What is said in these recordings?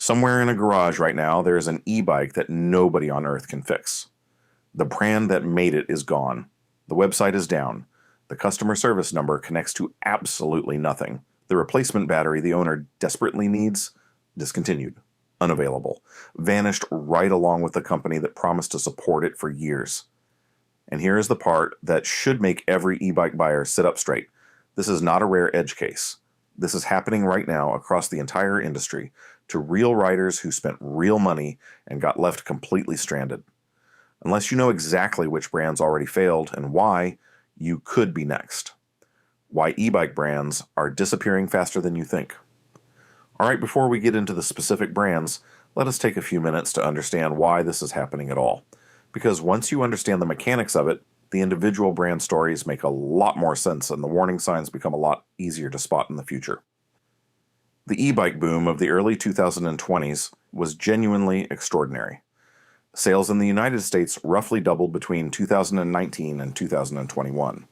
Somewhere in a garage right now, there is an e-bike that nobody on earth can fix. The brand that made it is gone. The website is down. The customer service number connects to absolutely nothing. The replacement battery the owner desperately needs, discontinued, unavailable, vanished right along with the company that promised to support it for years. And here is the part that should make every e-bike buyer sit up straight. This is not a rare edge case. This is happening right now across the entire industry to real riders who spent real money and got left completely stranded. Unless you know exactly which brands already failed and why, you could be next. Why e-bike brands are disappearing faster than you think. All right, before we get into the specific brands, let us take a few minutes to understand why this is happening at all. Because once you understand the mechanics of it, the individual brand stories make a lot more sense and the warning signs become a lot easier to spot in the future. The e-bike boom of the early 2020s was genuinely extraordinary. Sales in the United States roughly doubled between 2019 and 2021.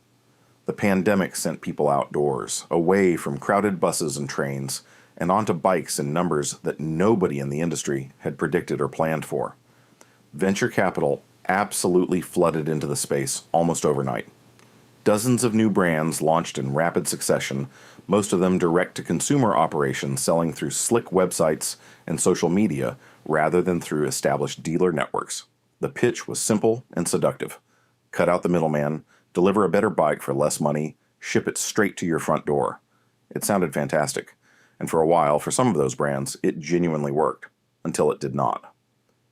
The pandemic sent people outdoors, away from crowded buses and trains, and onto bikes in numbers that nobody in the industry had predicted or planned for. Venture capital absolutely flooded into the space almost overnight. Dozens of new brands launched in rapid succession, most of them direct-to-consumer operations selling through slick websites and social media rather than through established dealer networks. The pitch was simple and seductive. Cut out the middleman, deliver a better bike for less money, ship it straight to your front door. It sounded fantastic. And for a while, for some of those brands, it genuinely worked, until it did not.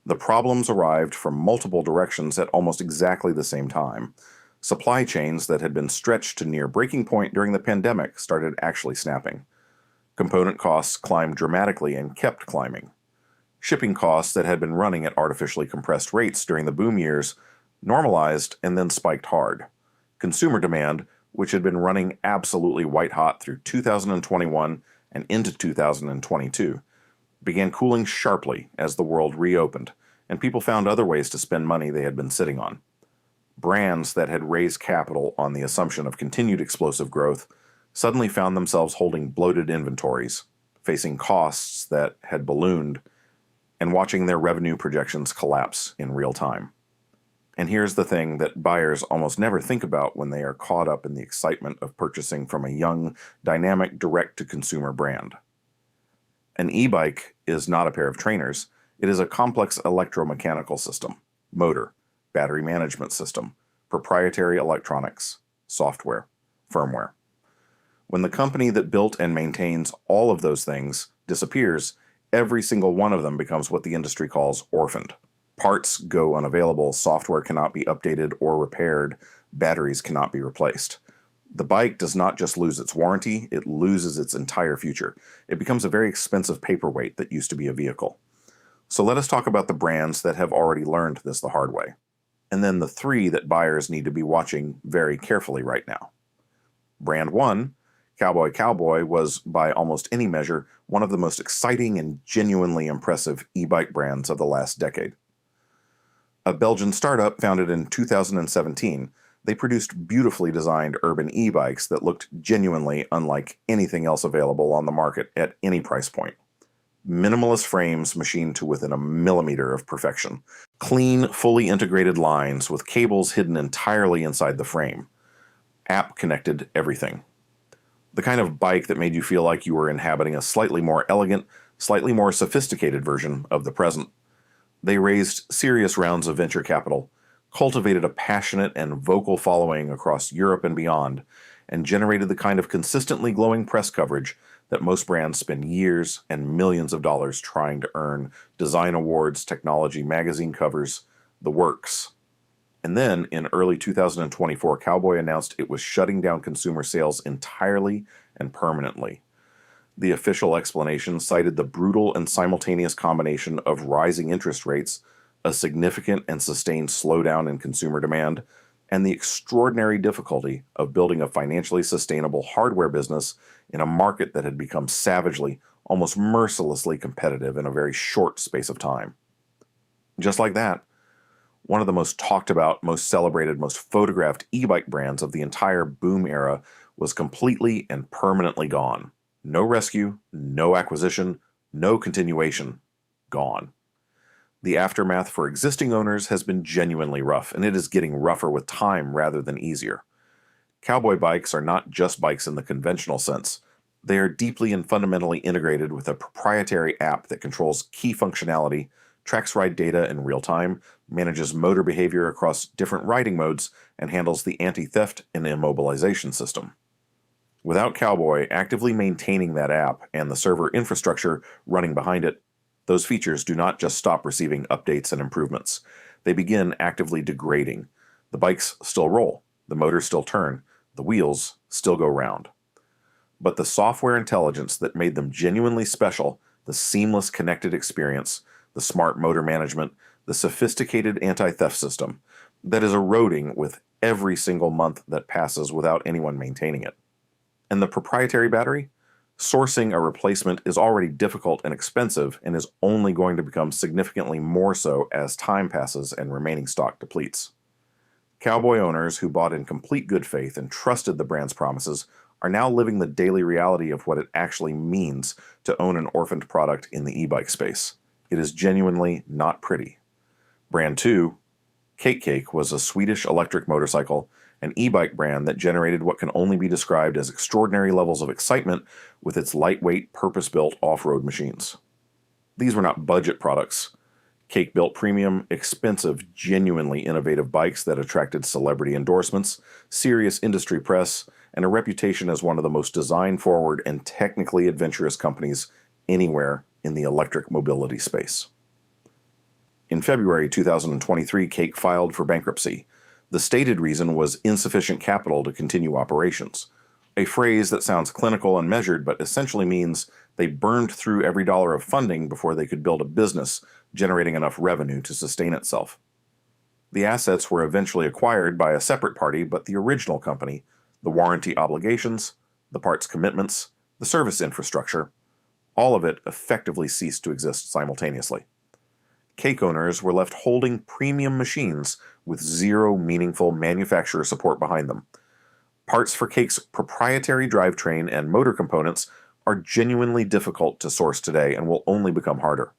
The problems arrived from multiple directions at almost exactly the same time. Supply chains that had been stretched to near breaking point during the pandemic started actually snapping. Component costs climbed dramatically and kept climbing. Shipping costs that had been running at artificially compressed rates during the boom years normalized and then spiked hard. Consumer demand, which had been running absolutely white-hot through 2021 and into 2022, began cooling sharply as the world reopened, and people found other ways to spend money they had been sitting on. Brands that had raised capital on the assumption of continued explosive growth suddenly found themselves holding bloated inventories, facing costs that had ballooned, and watching their revenue projections collapse in real time. And here's the thing that buyers almost never think about when they are caught up in the excitement of purchasing from a young, dynamic, direct-to-consumer brand. An e-bike is not a pair of trainers. It is a complex electromechanical system, motor, battery management system, proprietary electronics, software, firmware. When the company that built and maintains all of those things disappears, every single one of them becomes what the industry calls orphaned. Parts go unavailable, software cannot be updated or repaired, batteries cannot be replaced. The bike does not just lose its warranty, it loses its entire future. It becomes a very expensive paperweight that used to be a vehicle. So let us talk about the brands that have already learned this the hard way. And then the three that buyers need to be watching very carefully right now. Brand 1, Cowboy Cowboy, was, by almost any measure, one of the most exciting and genuinely impressive e-bike brands of the last decade. A Belgian startup founded in 2017, they produced beautifully designed urban e-bikes that looked genuinely unlike anything else available on the market at any price point. Minimalist frames machined to within a millimeter of perfection. Clean, fully integrated lines with cables hidden entirely inside the frame. App-connected everything. The kind of bike that made you feel like you were inhabiting a slightly more elegant, slightly more sophisticated version of the present. They raised serious rounds of venture capital, cultivated a passionate and vocal following across Europe and beyond, and generated the kind of consistently glowing press coverage that most brands spend years and millions of dollars trying to earn: design awards, technology magazine covers, the works. And then, in early 2024, Cowboy announced it was shutting down consumer sales entirely and permanently. The official explanation cited the brutal and simultaneous combination of rising interest rates, a significant and sustained slowdown in consumer demand, and the extraordinary difficulty of building a financially sustainable hardware business in a market that had become savagely, almost mercilessly competitive in a very short space of time. Just like that, one of the most talked about, most celebrated, most photographed e-bike brands of the entire boom era was completely and permanently gone. No rescue, no acquisition, no continuation, gone. The aftermath for existing owners has been genuinely rough, and it is getting rougher with time rather than easier. Cowboy bikes are not just bikes in the conventional sense. They are deeply and fundamentally integrated with a proprietary app that controls key functionality, tracks ride data in real time, manages motor behavior across different riding modes, and handles the anti-theft and immobilization system. Without Cowboy actively maintaining that app and the server infrastructure running behind it, those features do not just stop receiving updates and improvements. They begin actively degrading. The bikes still roll, the motors still turn, the wheels still go round. But the software intelligence that made them genuinely special, the seamless connected experience, the smart motor management, the sophisticated anti-theft system, that is eroding with every single month that passes without anyone maintaining it. And the proprietary battery? Sourcing a replacement is already difficult and expensive and is only going to become significantly more so as time passes and remaining stock depletes. Cowboy owners who bought in complete good faith and trusted the brand's promises are now living the daily reality of what it actually means to own an orphaned product in the e-bike space. It is genuinely not pretty. Brand 2, Cake was a Swedish electric motorcycle, an e-bike brand that generated what can only be described as extraordinary levels of excitement with its lightweight, purpose-built off-road machines. These were not budget products. Cake built premium, expensive, genuinely innovative bikes that attracted celebrity endorsements, serious industry press, and a reputation as one of the most design-forward and technically adventurous companies anywhere in the electric mobility space. In February 2023, Cake filed for bankruptcy. The stated reason was insufficient capital to continue operations, a phrase that sounds clinical and measured but essentially means they burned through every dollar of funding before they could build a business generating enough revenue to sustain itself. The assets were eventually acquired by a separate party, but the original company, the warranty obligations, the parts commitments, the service infrastructure, all of it effectively ceased to exist simultaneously. Cake owners were left holding premium machines with zero meaningful manufacturer support behind them. Parts for Cake's proprietary drivetrain and motor components are genuinely difficult to source today and will only become harder.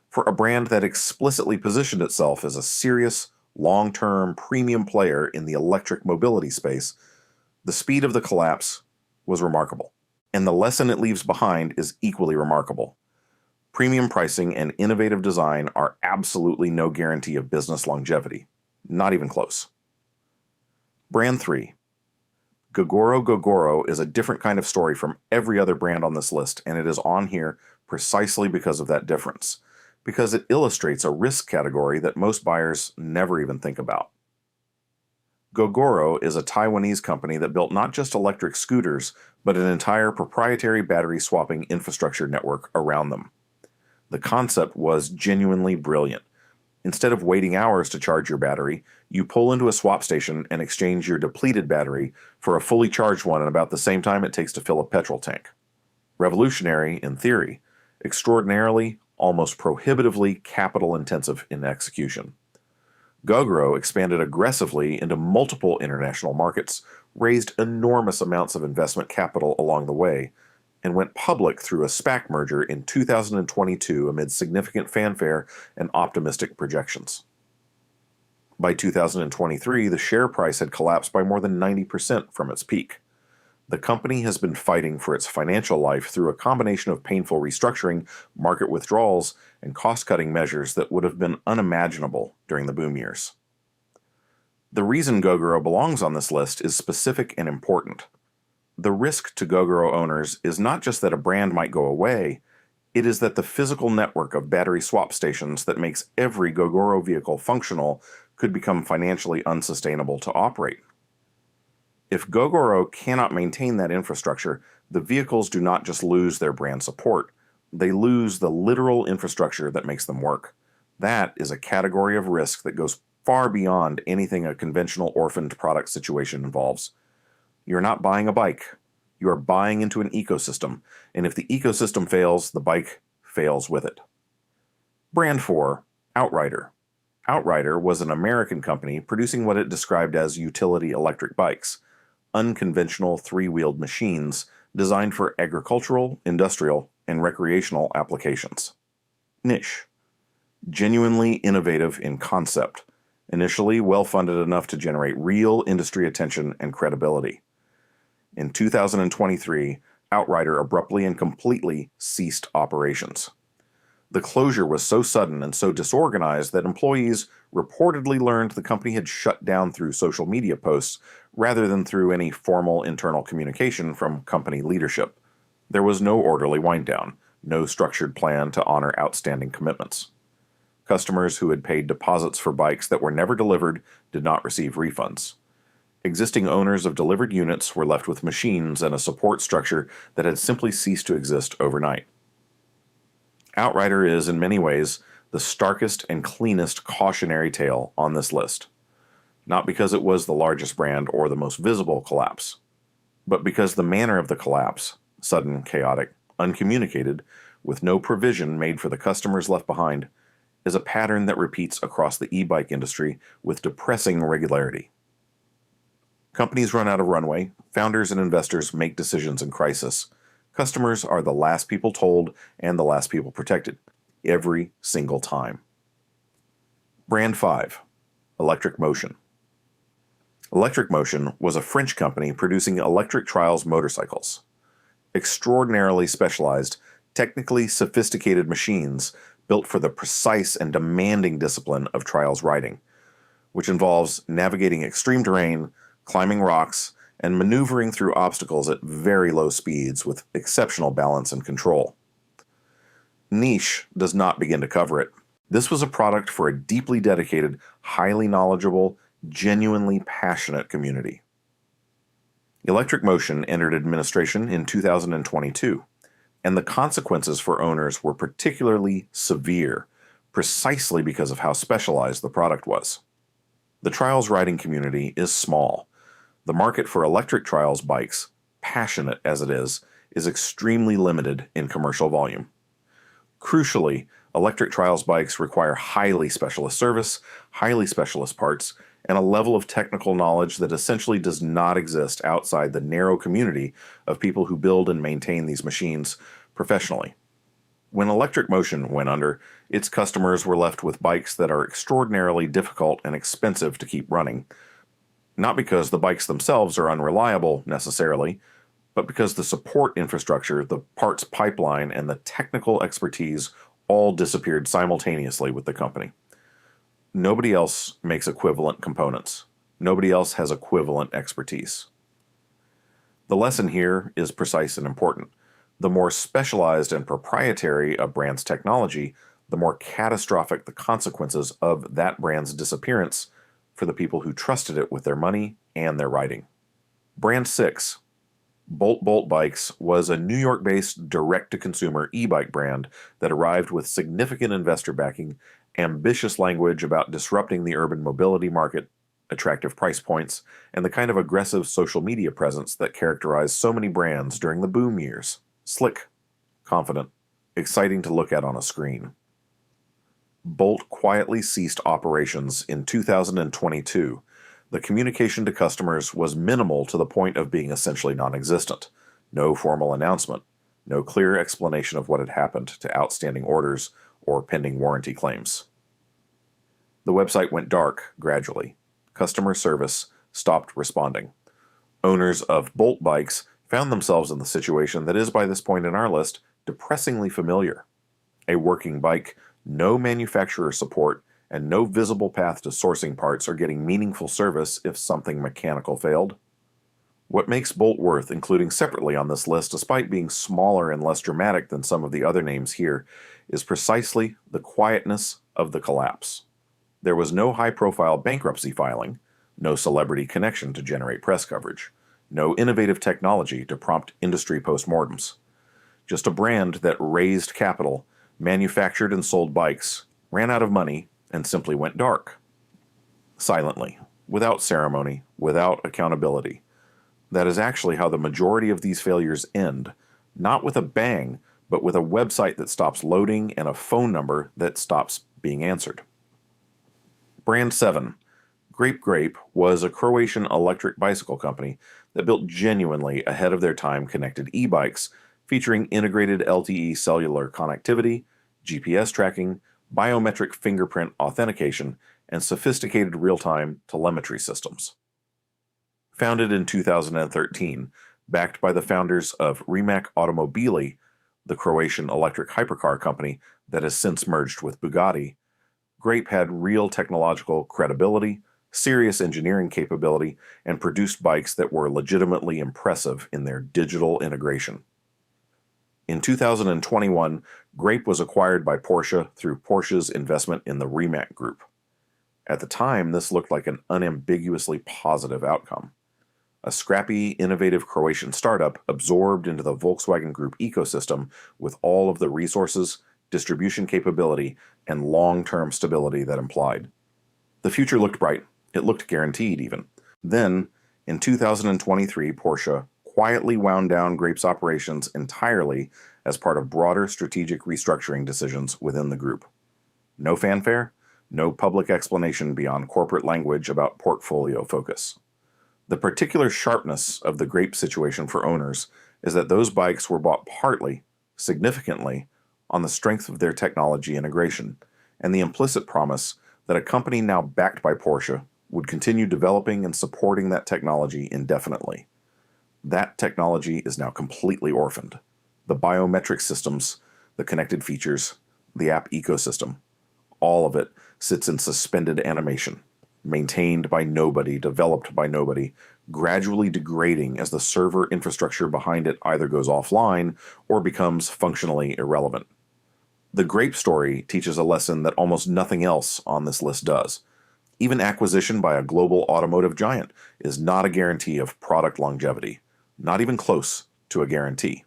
For a brand that explicitly positioned itself as a serious, long-term premium player in the electric mobility space, the speed of the collapse was remarkable. And the lesson it leaves behind is equally remarkable. Premium pricing and innovative design are absolutely no guarantee of business longevity. Not even close. Brand 3. Gogoro is a different kind of story from every other brand on this list, and it is on here precisely because of that difference. Because it illustrates a risk category that most buyers never even think about. Gogoro is a Taiwanese company that built not just electric scooters, but an entire proprietary battery swapping infrastructure network around them. The concept was genuinely brilliant. Instead of waiting hours to charge your battery, you pull into a swap station and exchange your depleted battery for a fully charged one in about the same time it takes to fill a petrol tank. Revolutionary in theory, extraordinarily, almost prohibitively capital-intensive in execution. Gogoro expanded aggressively into multiple international markets, raised enormous amounts of investment capital along the way, and went public through a SPAC merger in 2022 amid significant fanfare and optimistic projections. By 2023, the share price had collapsed by more than 90% from its peak. The company has been fighting for its financial life through a combination of painful restructuring, market withdrawals, and cost-cutting measures that would have been unimaginable during the boom years. The reason Gogoro belongs on this list is specific and important. The risk to Gogoro owners is not just that a brand might go away, it is that the physical network of battery swap stations that makes every Gogoro vehicle functional could become financially unsustainable to operate. If Gogoro cannot maintain that infrastructure, the vehicles do not just lose their brand support, they lose the literal infrastructure that makes them work. That is a category of risk that goes far beyond anything a conventional orphaned product situation involves. You're not buying a bike. You are buying into an ecosystem, and if the ecosystem fails, the bike fails with it. Brand 4, Outrider. Outrider was an American company producing what it described as utility electric bikes, unconventional three-wheeled machines designed for agricultural, industrial, and recreational applications. Niche. Genuinely innovative in concept. Initially well-funded enough to generate real industry attention and credibility. In 2023, Outrider abruptly and completely ceased operations. The closure was so sudden and so disorganized that employees reportedly learned the company had shut down through social media posts rather than through any formal internal communication from company leadership. There was no orderly wind-down, no structured plan to honor outstanding commitments. Customers who had paid deposits for bikes that were never delivered did not receive refunds. Existing owners of delivered units were left with machines and a support structure that had simply ceased to exist overnight. Outrider is, in many ways, the starkest and cleanest cautionary tale on this list. Not because it was the largest brand or the most visible collapse, but because the manner of the collapse, sudden, chaotic, uncommunicated, with no provision made for the customers left behind, is a pattern that repeats across the e-bike industry with depressing regularity. Companies run out of runway, founders and investors make decisions in crisis. Customers are the last people told and the last people protected, every single time. Brand 5, Electric Motion. Electric Motion was a French company producing electric trials motorcycles. Extraordinarily specialized, technically sophisticated machines built for the precise and demanding discipline of trials riding, which involves navigating extreme terrain, climbing rocks, and maneuvering through obstacles at very low speeds with exceptional balance and control. Niche does not begin to cover it. This was a product for a deeply dedicated, highly knowledgeable, genuinely passionate community. Electric Motion entered administration in 2022, and the consequences for owners were particularly severe, precisely because of how specialized the product was. The trials riding community is small. The market for electric trials bikes, passionate as it is extremely limited in commercial volume. Crucially, electric trials bikes require highly specialist service, highly specialist parts, and a level of technical knowledge that essentially does not exist outside the narrow community of people who build and maintain these machines professionally. When Electric Motion went under, its customers were left with bikes that are extraordinarily difficult and expensive to keep running. Not because the bikes themselves are unreliable, necessarily, but because the support infrastructure, the parts pipeline, and the technical expertise all disappeared simultaneously with the company. Nobody else makes equivalent components. Nobody else has equivalent expertise. The lesson here is precise and important. The more specialized and proprietary a brand's technology, the more catastrophic the consequences of that brand's disappearance for the people who trusted it with their money and their riding. Brand 6, Bolt Bikes, was a New York-based direct-to-consumer e-bike brand that arrived with significant investor backing, ambitious language about disrupting the urban mobility market, attractive price points, and the kind of aggressive social media presence that characterized so many brands during the boom years. Slick, confident, exciting to look at on a screen. Bolt quietly ceased operations in 2022. The communication to customers was minimal to the point of being essentially non-existent. No formal announcement, no clear explanation of what had happened to outstanding orders or pending warranty claims. The website went dark gradually. Customer service stopped responding. Owners of Bolt bikes found themselves in the situation that is, by this point in our list, depressingly familiar. A working bike, no manufacturer support, and no visible path to sourcing parts or getting meaningful service if something mechanical failed. What makes Bolt worth including separately on this list, despite being smaller and less dramatic than some of the other names here, is precisely the quietness of the collapse. There was no high-profile bankruptcy filing, no celebrity connection to generate press coverage, no innovative technology to prompt industry postmortems. Just a brand that raised capital, manufactured and sold bikes, ran out of money, and simply went dark. Silently, without ceremony, without accountability. That is actually how the majority of these failures end, not with a bang, but with a website that stops loading and a phone number that stops being answered. Brand 7, Grape was a Croatian electric bicycle company that built genuinely ahead of their time connected e-bikes featuring integrated LTE cellular connectivity, GPS tracking, biometric fingerprint authentication, and sophisticated real-time telemetry systems. Founded in 2013, backed by the founders of Rimac Automobili, the Croatian electric hypercar company that has since merged with Bugatti, Grape had real technological credibility, serious engineering capability, and produced bikes that were legitimately impressive in their digital integration. In 2021, Grape was acquired by Porsche through Porsche's investment in the Rimac Group. At the time, this looked like an unambiguously positive outcome. A scrappy, innovative Croatian startup absorbed into the Volkswagen Group ecosystem with all of the resources, distribution capability, and long-term stability that implied. The future looked bright. It looked guaranteed, even. Then, in 2023, Porsche quietly wound down Grape's operations entirely as part of broader strategic restructuring decisions within the group. No fanfare, no public explanation beyond corporate language about portfolio focus. The particular sharpness of the Grape situation for owners is that those bikes were bought partly, significantly, on the strength of their technology integration, and the implicit promise that a company now backed by Porsche would continue developing and supporting that technology indefinitely. That technology is now completely orphaned. The biometric systems, the connected features, the app ecosystem, all of it sits in suspended animation, maintained by nobody, developed by nobody, gradually degrading as the server infrastructure behind it either goes offline or becomes functionally irrelevant. The Grape story teaches a lesson that almost nothing else on this list does. Even acquisition by a global automotive giant is not a guarantee of product longevity, not even close to a guarantee.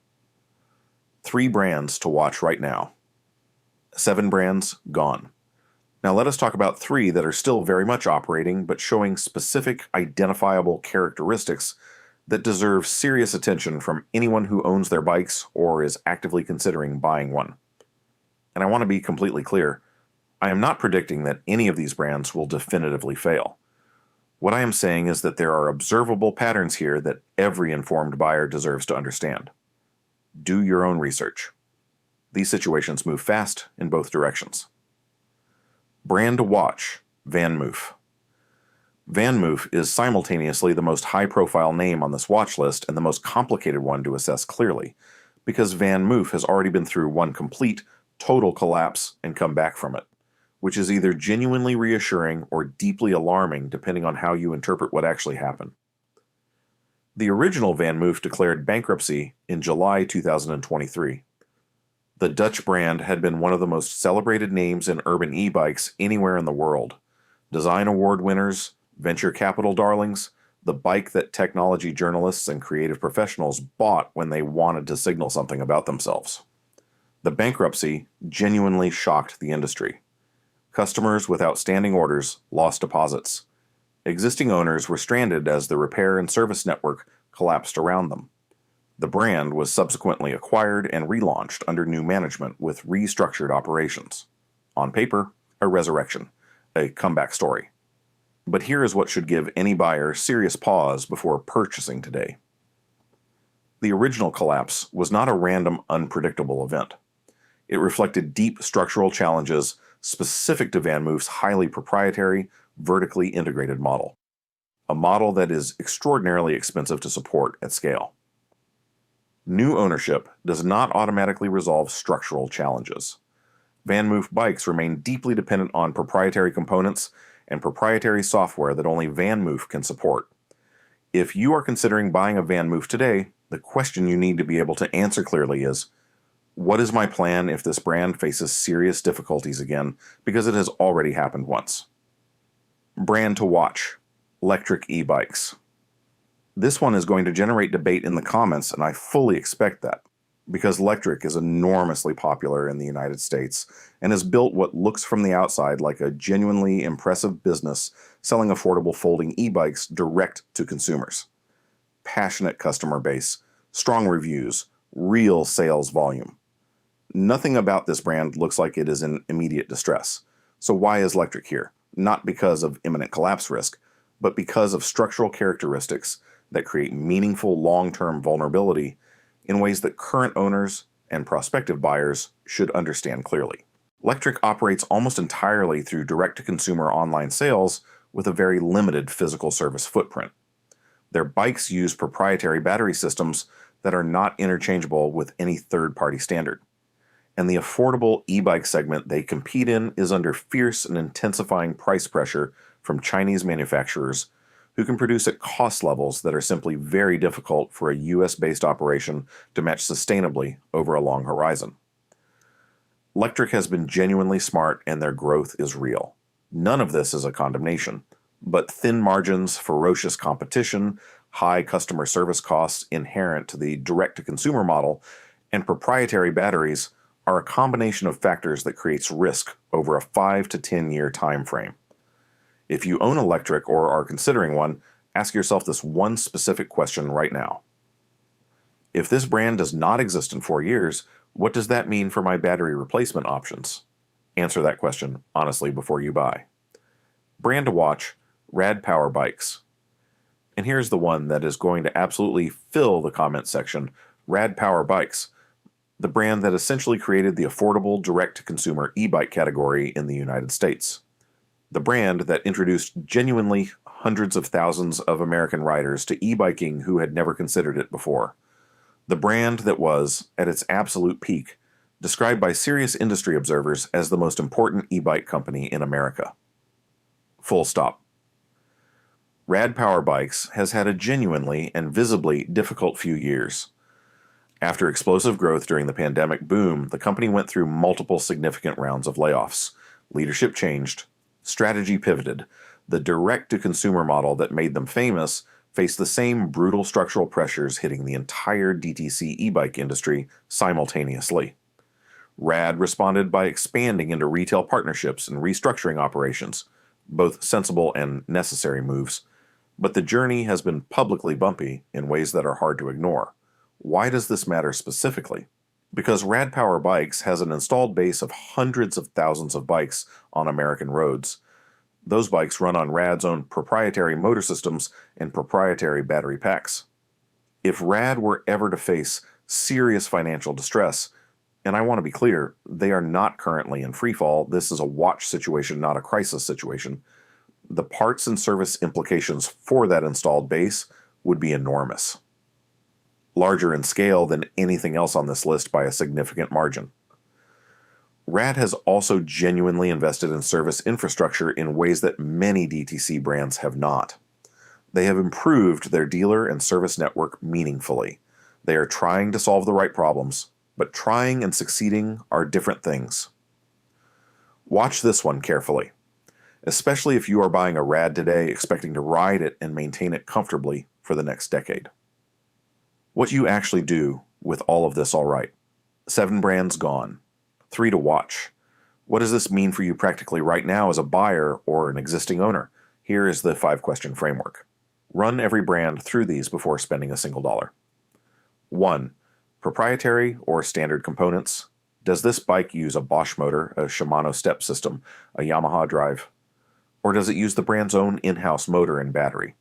3 brands to watch right now. 7 brands gone. Now let us talk about 3 that are still very much operating but showing specific identifiable characteristics that deserve serious attention from anyone who owns their bikes or is actively considering buying one. And I want to be completely clear, I am not predicting that any of these brands will definitively fail. What I am saying is that there are observable patterns here that every informed buyer deserves to understand. Do your own research. These situations move fast in both directions. Brand to watch, VanMoof. VanMoof is simultaneously the most high-profile name on this watch list and the most complicated one to assess clearly, because VanMoof has already been through one complete, total collapse and come back from it, which is either genuinely reassuring or deeply alarming depending on how you interpret what actually happened. The original VanMoof declared bankruptcy in July 2023. The Dutch brand had been one of the most celebrated names in urban e-bikes anywhere in the world. Design award winners, venture capital darlings, the bike that technology journalists and creative professionals bought when they wanted to signal something about themselves. The bankruptcy genuinely shocked the industry. Customers with outstanding orders lost deposits. Existing owners were stranded as the repair and service network collapsed around them. The brand was subsequently acquired and relaunched under new management with restructured operations. On paper, a resurrection, a comeback story. But here is what should give any buyer serious pause before purchasing today. The original collapse was not a random, unpredictable event. It reflected deep structural challenges specific to VanMoof's highly proprietary, vertically integrated model. A model that is extraordinarily expensive to support at scale. New ownership does not automatically resolve structural challenges. VanMoof bikes remain deeply dependent on proprietary components and proprietary software that only VanMoof can support. If you are considering buying a VanMoof today, the question you need to be able to answer clearly is, what is my plan if this brand faces serious difficulties again, because it has already happened once? Brand to watch, electric e-bikes. This one is going to generate debate in the comments, and I fully expect that, because electric is enormously popular in the United States and has built what looks from the outside like a genuinely impressive business selling affordable folding e-bikes direct to consumers. Passionate customer base, strong reviews, real sales volume. Nothing about this brand looks like it is in immediate distress. So why is electric here? Not because of imminent collapse risk, but because of structural characteristics that create meaningful long-term vulnerability in ways that current owners and prospective buyers should understand clearly. Lectric operates almost entirely through direct-to-consumer online sales with a very limited physical service footprint. Their bikes use proprietary battery systems that are not interchangeable with any third-party standard. And the affordable e-bike segment they compete in is under fierce and intensifying price pressure from Chinese manufacturers who can produce at cost levels that are simply very difficult for a US-based operation to match sustainably over a long horizon. Lectric has been genuinely smart and their growth is real. None of this is a condemnation, but thin margins, ferocious competition, high customer service costs inherent to the direct-to-consumer model, and proprietary batteries are a combination of factors that creates risk over a 5 to 10 year time frame. If you own a Lectric or are considering one, ask yourself this one specific question right now. If this brand does not exist in 4 years, what does that mean for my battery replacement options? Answer that question honestly before you buy. Brand to watch, Rad Power Bikes. And here's the one that is going to absolutely fill the comment section, Rad Power Bikes, the brand that essentially created the affordable direct-to-consumer e-bike category in the United States. The brand that introduced genuinely hundreds of thousands of American riders to e-biking who had never considered it before. The brand that was, at its absolute peak, described by serious industry observers as the most important e-bike company in America. Full stop. Rad Power Bikes has had a genuinely and visibly difficult few years. After explosive growth during the pandemic boom, the company went through multiple significant rounds of layoffs. Leadership changed, strategy pivoted. The direct-to-consumer model that made them famous faced the same brutal structural pressures hitting the entire DTC e-bike industry simultaneously. Rad responded by expanding into retail partnerships and restructuring operations, both sensible and necessary moves. But the journey has been publicly bumpy in ways that are hard to ignore. Why does this matter specifically? Because Rad Power Bikes has an installed base of hundreds of thousands of bikes on American roads. Those bikes run on Rad's own proprietary motor systems and proprietary battery packs. If Rad were ever to face serious financial distress, and I want to be clear, they are not currently in freefall, this is a watch situation, not a crisis situation, the parts and service implications for that installed base would be enormous. Larger in scale than anything else on this list by a significant margin. Rad has also genuinely invested in service infrastructure in ways that many DTC brands have not. They have improved their dealer and service network meaningfully. They are trying to solve the right problems, but trying and succeeding are different things. Watch this one carefully, especially if you are buying a Rad today expecting to ride it and maintain it comfortably for the next decade. What you actually do with all of this all right. 7 brands gone. 3 to watch. What does this mean for you practically right now as a buyer or an existing owner? Here is the 5-question framework. Run every brand through these before spending a single dollar. 1. Proprietary or standard components. Does this bike use a Bosch motor, a Shimano step system, a Yamaha drive? Or does it use the brand's own in-house motor and battery?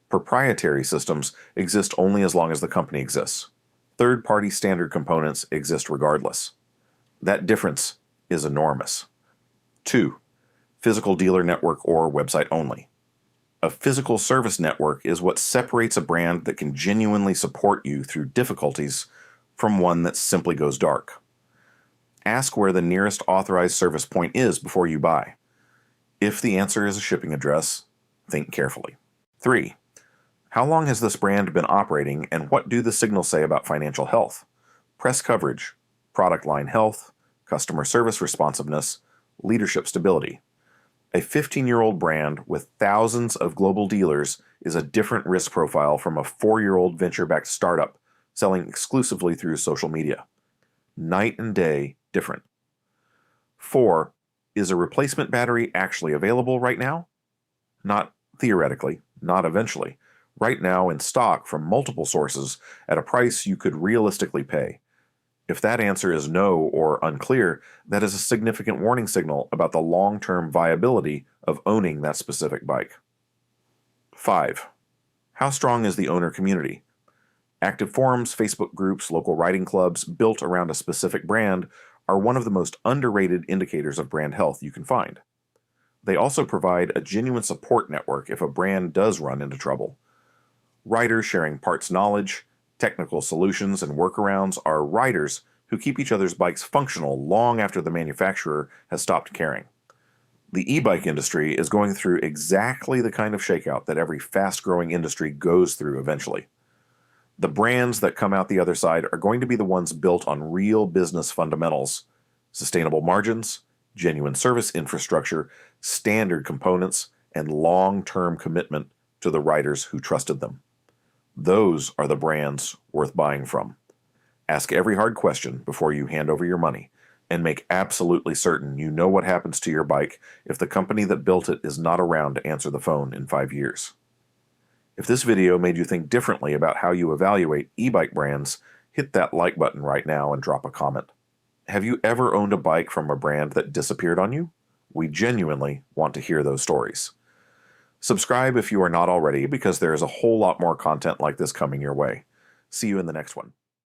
Proprietary systems exist only as long as the company exists. Third-party standard components exist regardless. That difference is enormous. 2. Physical dealer network or website only. A physical service network is what separates a brand that can genuinely support you through difficulties from one that simply goes dark. Ask where the nearest authorized service point is before you buy. If the answer is a shipping address, think carefully. 3. How long has this brand been operating and what do the signals say about financial health? Press coverage, product line health, customer service responsiveness, leadership stability. A 15-year-old brand with thousands of global dealers is a different risk profile from a 4-year-old venture-backed startup selling exclusively through social media. Night and day different. 4. Is a replacement battery actually available right now? Not theoretically, not eventually. Right now in stock from multiple sources at a price you could realistically pay. If that answer is no or unclear, that is a significant warning signal about the long-term viability of owning that specific bike. 5. How strong is the owner community? Active forums, Facebook groups, local riding clubs built around a specific brand are one of the most underrated indicators of brand health you can find. They also provide a genuine support network if a brand does run into trouble. Riders sharing parts knowledge, technical solutions, and workarounds are riders who keep each other's bikes functional long after the manufacturer has stopped caring. The e-bike industry is going through exactly the kind of shakeout that every fast-growing industry goes through eventually. The brands that come out the other side are going to be the ones built on real business fundamentals: sustainable margins, genuine service infrastructure, standard components, and long-term commitment to the riders who trusted them. Those are the brands worth buying from. Ask every hard question before you hand over your money, and make absolutely certain you know what happens to your bike if the company that built it is not around to answer the phone in 5 years. If this video made you think differently about how you evaluate e-bike brands, hit that like button right now and drop a comment. Have you ever owned a bike from a brand that disappeared on you? We genuinely want to hear those stories. Subscribe if you are not already, because there is a whole lot more content like this coming your way. See you in the next one.